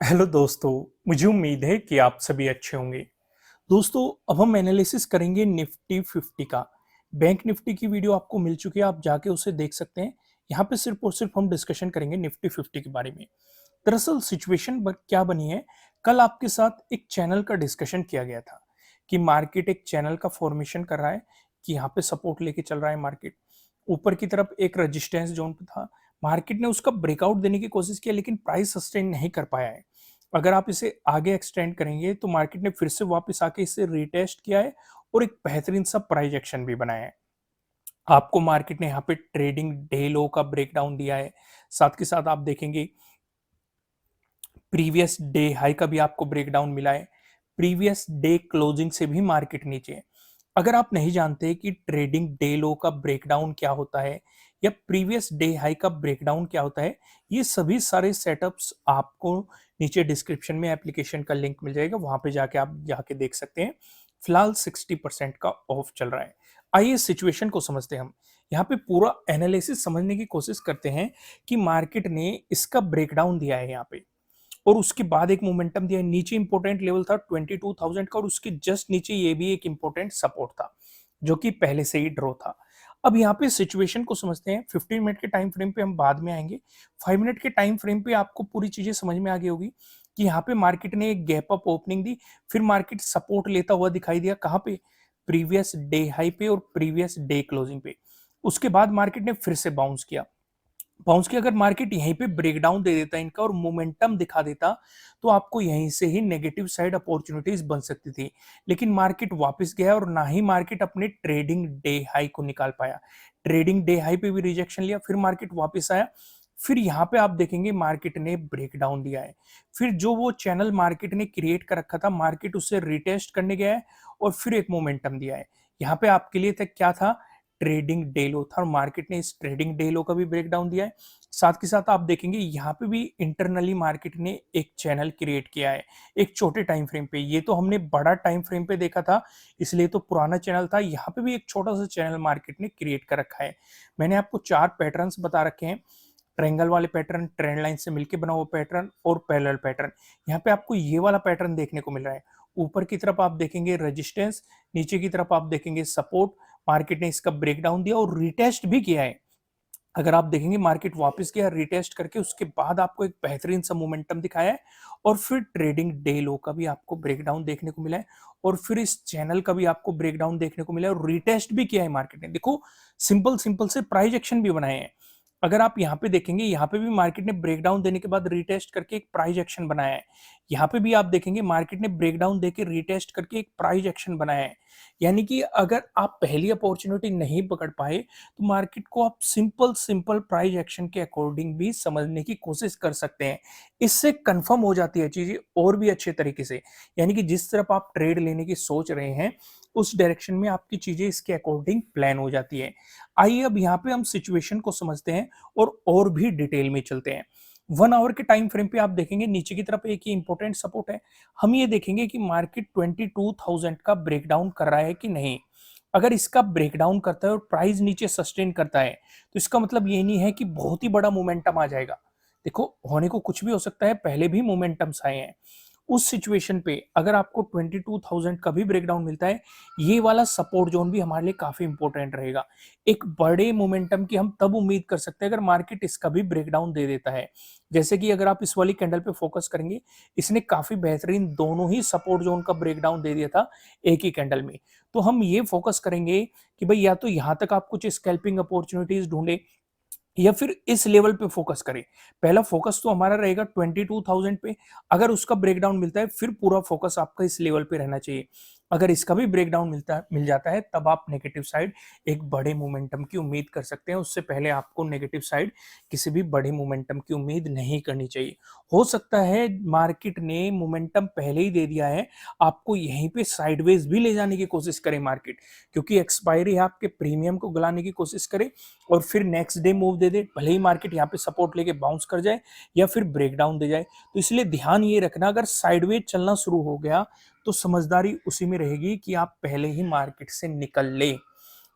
Hello दोस्तों। मुझे उम्मीद है कि आप सभी अच्छे होंगे। दोस्तों, अब हम एनालिसिस करेंगे निफ्टी 50 का। बैंक निफ्टी की वीडियो आपको मिल चुकी है, आप जाके उसे देख सकते हैं। यहाँ पे सिर्फ और सिर्फ हम डिस्कशन करेंगे निफ्टी 50 के बारे में। दरअसल सिचुएशन क्या बनी है, कल आपके साथ एक चैनल का डिस्कशन किया गया था कि मार्केट एक चैनल का फॉर्मेशन कर रहा है, कि यहाँ पे सपोर्ट लेके चल रहा है मार्केट। ऊपर की तरफ एक रेजिस्टेंस जोन पे था, मार्केट ने उसका ब्रेकआउट देने की कोशिश की लेकिन प्राइस सस्टेन नहीं कर पाया है। अगर आप इसे आगे एक्सटेंड करेंगे तो मार्केट ने फिर से वापस आके इसे रीटेस्ट किया है और एक बेहतरीन सा प्राइस एक्शन भी बनाया है। आपको मार्केट ने यहाँ पे ट्रेडिंग डे लो का ब्रेकडाउन दिया है, साथ के साथ आप देखेंगे प्रीवियस डे हाई का भी आपको ब्रेकडाउन मिला है। प्रीवियस डे क्लोजिंग से भी मार्केट नीचे है। अगर आप नहीं जानते कि ट्रेडिंग डे लो का ब्रेकडाउन क्या होता है या प्रीवियस डे हाई का ब्रेकडाउन क्या होता है, ये सभी सारे सेटअप्स आपको नीचे डिस्क्रिप्शन में एप्लीकेशन का लिंक मिल जाएगा, वहां पे जाके आप जाके देख सकते हैं। फिलहाल 60% का ऑफ चल रहा है। आइए सिचुएशन को समझते हैं हम। यहाँ पे पूरा एनालिसिस समझने की कोशिश करते हैं कि मार्केट ने इसका ब्रेकडाउन दिया है यहाँ पे, और उसके बाद एक मोमेंटम दिया। नीचे इंपॉर्टेंट लेवल था 22,000 का, और उसके जस्ट नीचे ये भी एक इंपॉर्टेंट सपोर्ट था जो कि पहले से ही ड्रॉ था। अब यहाँ पे सिचुएशन को समझते हैं। 15 मिनट के टाइम फ्रेम पे हम बाद में आएंगे। 5 मिनट के टाइम फ्रेम पे आपको पूरी चीजें समझ में आ गई होगी कि यहाँ पे मार्केट ने एक गैप अप ओपनिंग दी, फिर मार्केट सपोर्ट लेता हुआ दिखाई दिया। कहाँ पे? प्रीवियस डे हाई पे और प्रीवियस डे क्लोजिंग पे। उसके बाद मार्केट ने फिर से बाउंस किया। बाउंस की अगर मार्केट यहीं पे ब्रेकडाउन दे देता इनका और मोमेंटम दिखा देता, तो आपको यहीं से ही नेगेटिव साइड अपॉर्चुनिटीज बन सकती थी। लेकिन मार्केट वापस गया और ना ही मार्केट अपने ट्रेडिंग डे हाई को निकाल पाया। ट्रेडिंग डे हाई पे भी रिजेक्शन लिया, फिर मार्केट वापस आया। फिर यहाँ पे आप देखेंगे मार्केट ने ब्रेकडाउन दिया है। फिर जो वो चैनल मार्केट ने क्रिएट कर रखा था, मार्केट उससे रिटेस्ट करने गया है और फिर एक मोमेंटम दिया है। यहाँ पे आपके लिए तक क्या था? ट्रेडिंग डे लो था, और मार्केट ने इस ट्रेडिंग डे लो का भी ब्रेकडाउन दिया है। साथ के साथ आप देखेंगे यहाँ पे भी इंटरनली मार्केट ने एक चैनल क्रिएट किया है एक छोटे टाइम फ्रेम पे। ये तो हमने बड़ा टाइम फ्रेम पे देखा था, इसलिए तो पुराना चैनल था। यहाँ पे भी एक छोटा सा चैनल मार्केट ने क्रिएट कर रखा है। मैंने आपको 4 पैटर्न्स बता रखे हैं। ट्रायंगल वाले पैटर्न, ट्रेंड लाइन से मिलकर बना हुआ पैटर्न और पैरेलल पैटर्न। यहाँ पे आपको ये वाला पैटर्न देखने को मिल रहा है। ऊपर की तरफ आप देखेंगे रेजिस्टेंस, नीचे की तरफ आप देखेंगे सपोर्ट। मार्केट ने इसका ब्रेकडाउन दिया और रिटेस्ट भी किया है। अगर आप देखेंगे मार्केट वापस गया रिटेस्ट करके, उसके बाद आपको एक बेहतरीन सा मोमेंटम दिखाया है और फिर ट्रेडिंग डे लो का भी आपको ब्रेकडाउन देखने को मिला है, और फिर इस चैनल का भी आपको ब्रेकडाउन देखने को मिला है और रिटेस्ट भी किया है मार्केट ने। देखो, सिंपल सिंपल से प्राइस एक्शन भी बनाए हैं। अगर आप यहाँ पे देखेंगे, यहाँ पे भी मार्केट ने ब्रेकडाउन देने के बाद रिटेस्ट करके एक प्राइस एक्शन बनाया है। यहाँ पे भी आप देखेंगे मार्केट ने ब्रेकडाउन देके रिटेस्ट करके एक प्राइस एक्शन बनाया है। यानी कि अगर आप पहली अपॉर्चुनिटी नहीं पकड़ पाए, तो मार्केट को आप सिंपल सिंपल प्राइस एक्शन के अकॉर्डिंग भी समझने की कोशिश कर सकते हैं। इससे कंफर्म हो जाती है चीजें और भी अच्छे तरीके से। यानी कि जिस तरफ आप ट्रेड लेने की सोच रहे हैं, उस डायरेक्शन में आपकी चीजें इसके अकॉर्डिंग प्लान हो जाती है। आइए अब यहाँ पे हम सिचुएशन को समझते हैं और भी डिटेल में चलते हैं। 1 आवर के टाइम फ्रेम पे आप देखेंगे नीचे की तरफ एक ही इंपॉर्टेंट सपोर्ट है। हम ये देखेंगे कि मार्केट 22,000 का ब्रेकडाउन कर रहा है कि नहीं। अगर इसका ब्रेकडाउन करता है और प्राइस नीचे सस्टेन करता है, तो इसका मतलब ये नहीं है कि बहुत ही बड़ा मोमेंटम आ जाएगा। देखो, होने को कुछ भी हो सकता है, पहले भी मोमेंटम्स आए हैं। उस सिचुएशन पे अगर आपको 22,000 का भी ब्रेकडाउन मिलता है, ये वाला सपोर्ट जोन भी हमारे लिए काफी इंपॉर्टेंट रहेगा। एक बड़े मोमेंटम की हम तब उम्मीद कर सकते हैं अगर मार्केट इसका भी ब्रेकडाउन दे देता है। जैसे कि अगर आप इस वाली कैंडल पे फोकस करेंगे, इसने काफी बेहतरीन दोनों ही सपोर्ट जोन का ब्रेकडाउन दे दिया था एक ही कैंडल में। तो हम ये फोकस करेंगे कि भाई या तो यहां तक आप कुछ स्कैल्पिंग अपॉर्चुनिटीज ढूंढे या फिर इस लेवल पे फोकस करें। पहला फोकस तो हमारा रहेगा 22,000 पे। अगर उसका ब्रेकडाउन मिलता है, फिर पूरा फोकस आपका इस लेवल पे रहना चाहिए। अगर इसका भी ब्रेकडाउन मिल जाता है, तब आप नेगेटिव साइड एक बड़े मोमेंटम की उम्मीद कर सकते हैं। उससे पहले आपको नेगेटिव साइड किसी भी बड़े मोमेंटम की उम्मीद नहीं करनी चाहिए। हो सकता है मार्केट ने मोमेंटम पहले ही दे दिया है, आपको यहीं पे साइडवेज भी ले जाने की कोशिश करे मार्केट, क्योंकि एक्सपायरी आपके प्रीमियम को गलाने की कोशिश करे और फिर नेक्स्ट डे मूव दे दे। भले ही मार्केट यहाँ पे सपोर्ट लेके बाउंस कर जाए या फिर ब्रेकडाउन दे जाए। तो इसलिए ध्यान ये रखना, अगर साइडवेज चलना शुरू हो गया तो समझदारी उसी में रहेगी कि आप पहले ही मार्केट से निकल ले।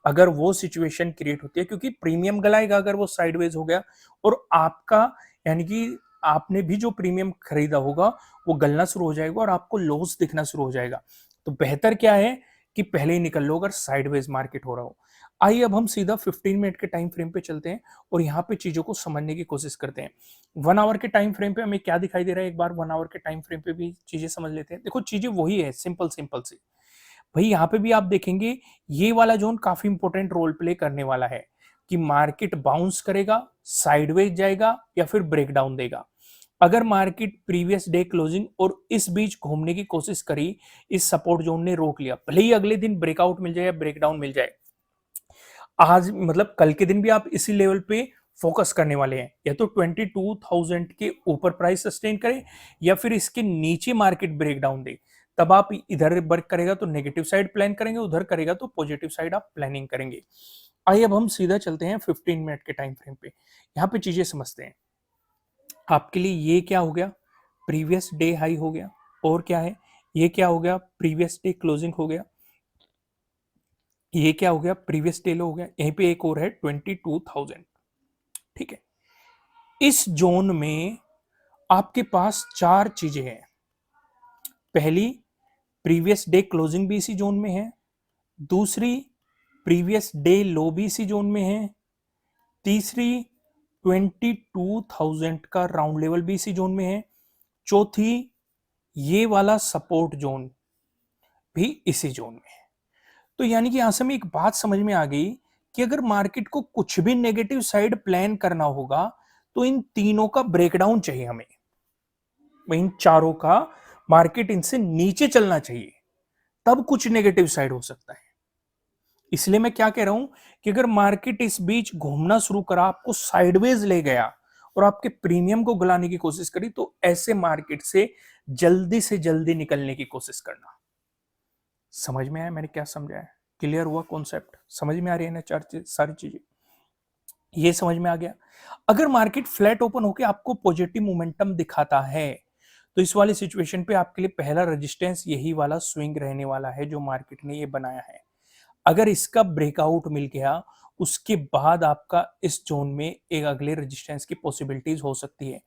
अगर वो सिचुएशन क्रिएट होती है, क्योंकि प्रीमियम गलाएगा अगर वो साइडवेज हो गया और आपका, यानी कि आपने भी जो प्रीमियम खरीदा होगा वो गलना शुरू हो जाएगा और आपको लॉस दिखना शुरू हो जाएगा। तो बेहतर क्या है कि पहले ही निकल लो अगर साइडवेज मार्केट हो रहा हो। आइए अब हम सीधा 15 मिनट के टाइम फ्रेम पे चलते हैं और यहाँ पे चीजों को समझने की कोशिश करते हैं। 1 आवर के टाइम फ्रेम पे हमें क्या दिखाई दे रहा है, एक बार 1 आवर के टाइम फ्रेम पे भी चीजें समझ लेते हैं। देखो चीजें वही है, सिंपल सिंपल सी। भाई यहाँ पे भी आप देखेंगे ये वाला जोन काफी इंपॉर्टेंट रोल प्ले करने वाला है कि मार्केट बाउंस करेगा, साइडवेज जाएगा या फिर ब्रेकडाउन देगा। अगर मार्केट प्रीवियस डे क्लोजिंग और इस बीच घूमने की कोशिश करी, इस सपोर्ट जोन ने रोक लिया, भले ही अगले दिन ब्रेकआउट मिल जाए या ब्रेकडाउन मिल जाए, आज मतलब कल के दिन भी आप इसी लेवल पे फोकस करने वाले हैं। या तो 22,000 के ऊपर प्राइस सस्टेन करें या फिर इसके नीचे मार्केट ब्रेकडाउन दे, तब आप इधर वर्क करेगा तो नेगेटिव साइड प्लान करेंगे, उधर करेगा तो पॉजिटिव साइड आप प्लानिंग करेंगे। आइए अब हम सीधा चलते हैं 15 मिनट के टाइम फ्रेम पे, यहाँ पे चीजें समझते हैं। आपके लिए ये क्या हो गया, प्रीवियस डे हाई हो गया, और क्या है, ये क्या हो गया, प्रीवियस डे क्लोजिंग हो गया, ये क्या हो गया, प्रीवियस डे लो हो गया, यहीं पे एक और है 22,000। ठीक है, इस जोन में आपके पास चार चीजें हैं। पहली, प्रीवियस डे क्लोजिंग भी इसी जोन में है। दूसरी, प्रीवियस डे लो भी इसी जोन में है। तीसरी, 22,000 का राउंड लेवल भी इसी जोन में है। चौथी, ये वाला सपोर्ट जोन भी इसी जोन में है। तो यानी कि यहां से हमें एक बात समझ में आ गई कि अगर मार्केट को कुछ भी नेगेटिव साइड प्लान करना होगा तो इन तीनों का ब्रेकडाउन चाहिए हमें, इन चारों का मार्केट इनसे नीचे चलना चाहिए, तब कुछ नेगेटिव साइड हो सकता है। इसलिए मैं क्या कह रहा हूं कि अगर मार्केट इस बीच घूमना शुरू करा, आपको साइडवेज ले गया और आपके प्रीमियम को गलाने की कोशिश करी, तो ऐसे मार्केट से जल्दी निकलने की कोशिश करना। समझ में आया मैंने क्या समझाया, क्लियर हुआ कॉन्सेप्ट, समझ में आ रही है ना सारी चीजें, ये समझ में आ गया। अगर मार्केट फ्लैट ओपन होकर आपको पॉजिटिव मोमेंटम दिखाता है तो इस वाली सिचुएशन पे आपके लिए पहला रेजिस्टेंस यही वाला स्विंग रहने वाला है जो मार्केट ने ये बनाया है। अगर इसका ब्रेकआउट मिल गया, उसके बाद आपका इस जोन में एक अगले रेजिस्टेंस की पॉसिबिलिटीज हो सकती है।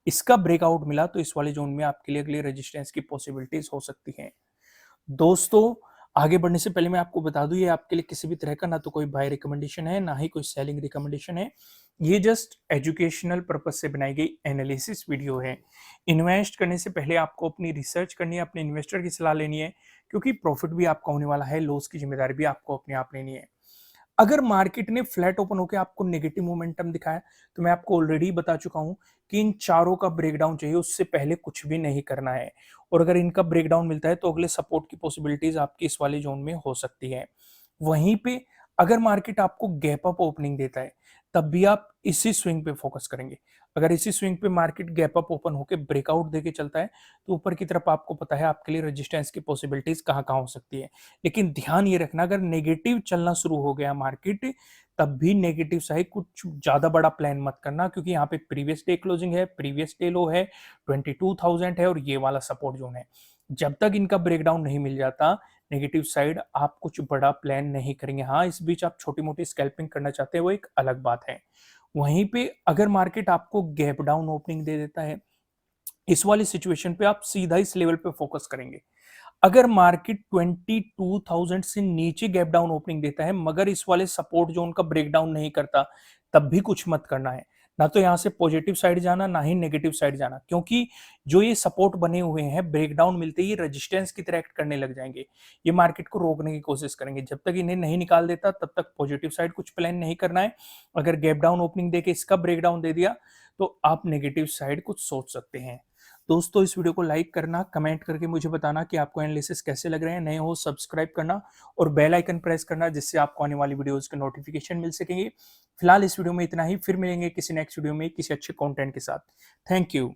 इसका ब्रेकआउट मिला तो इस वाले जोन में आपके लिए अगले रेजिस्टेंस की पॉसिबिलिटीज हो सकती है। दोस्तों, आगे बढ़ने से पहले मैं आपको बता दूं, ये आपके लिए किसी भी तरह का ना तो कोई बाय रिकमेंडेशन है, ना ही कोई सेलिंग रिकमेंडेशन है। ये जस्ट एजुकेशनल पर्पज से बनाई गई एनालिसिस वीडियो है। इन्वेस्ट करने से पहले आपको अपनी रिसर्च करनी है, अपने इन्वेस्टर की सलाह लेनी है, क्योंकि प्रॉफिट भी आपका होने वाला है, लॉस की जिम्मेदारी भी आपको अपने आप लेनी है। अगर मार्केट ने फ्लैट ओपन होकर आपको नेगेटिव मोमेंटम दिखाया, तो मैं आपको ऑलरेडी बता चुका हूं कि इन चारों का ब्रेकडाउन चाहिए, उससे पहले कुछ भी नहीं करना है। और अगर इनका ब्रेकडाउन मिलता है तो अगले सपोर्ट की पॉसिबिलिटीज आपकी इस वाले जोन में हो सकती है। वहीं पे अगर मार्केट आपको गैप अप ओपनिंग देता है, तब भी आप इसी स्विंग पे फोकस करेंगे। अगर इसी स्विंग पे मार्केट गैप अप ओपन होकर ब्रेकआउट देके चलता है, तो ऊपर की तरफ आपको पता है आपके लिए रेजिस्टेंस की पॉसिबिलिटीज कहाँ कहाँ हो सकती है। लेकिन ध्यान ये रखना, अगर नेगेटिव चलना शुरू हो गया मार्केट, तब भी नेगेटिव साइड कुछ ज्यादा बड़ा प्लान मत करना, क्योंकि यहाँ पे प्रीवियस डे क्लोजिंग है, प्रीवियस डे लो है, 22,000 है और ये वाला सपोर्ट जोन है। जब तक इनका ब्रेकडाउन नहीं मिल जाता नेगेटिव साइड, आप कुछ बड़ा प्लान नहीं करेंगे। हाँ, इस बीच आप छोटी मोटी स्कैल्पिंग करना चाहते हैं, वो एक अलग बात है। वहीं पे अगर मार्केट आपको गैप डाउन ओपनिंग दे देता है, इस वाली सिचुएशन पे आप सीधा इस लेवल पे फोकस करेंगे। अगर मार्केट 22,000 से नीचे गैप डाउन ओपनिंग देता है मगर इस वाले सपोर्ट जोन का ब्रेकडाउन नहीं करता, तब भी कुछ मत करना है। ना तो यहां से पॉजिटिव साइड जाना, ना ही नेगेटिव साइड जाना, क्योंकि जो ये सपोर्ट बने हुए हैं, ब्रेकडाउन मिलते ही रेजिस्टेंस की तरह एक्ट करने लग जाएंगे। ये मार्केट को रोकने की कोशिश करेंगे। जब तक इन्हें नहीं निकाल देता तब तक पॉजिटिव साइड कुछ प्लान नहीं करना है। अगर गैप डाउन ओपनिंग देके इसका ब्रेकडाउन दे दिया तो आप नेगेटिव साइड कुछ सोच सकते हैं। दोस्तों, इस वीडियो को लाइक करना, कमेंट करके मुझे बताना कि आपको एनालिसिस कैसे लग रहे हैं। नए हो सब्सक्राइब करना और बेल आइकन प्रेस करना, जिससे आपको आने वाली वीडियोस के नोटिफिकेशन मिल सकेंगे। फिलहाल इस वीडियो में इतना ही, फिर मिलेंगे किसी नेक्स्ट वीडियो में किसी अच्छे कंटेंट के साथ। Thank you.